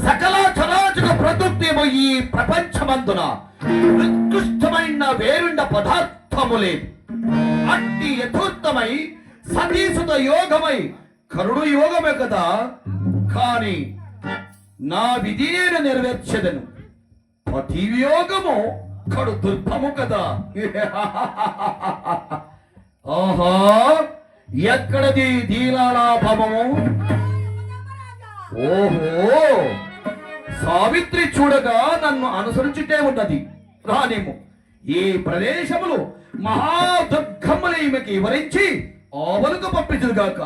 సకల చరాచర ప్రకృతిము ఈ ప్రపంచమందున ఉత్కృష్టమైన వేరుండ పదార్థము లేదు. అట్టి యథోత్తమై సతీసుత యోగమై కరుడు యోగమే కదా. కాని నా విధి నేను నెరవేర్చెదను. పతి యోగము కడు దుర్భము కదా. ఆహా, ఎక్కడది దీనాలాభము? ఓహో, సావిత్రి చూడగా నన్ను అనుసరించుటే ఉన్నది. రానేమో ఈ ప్రదేశములు మహాదుర్గములు ఈమెకి వివరించి ఆవలకు పంపించుగాక.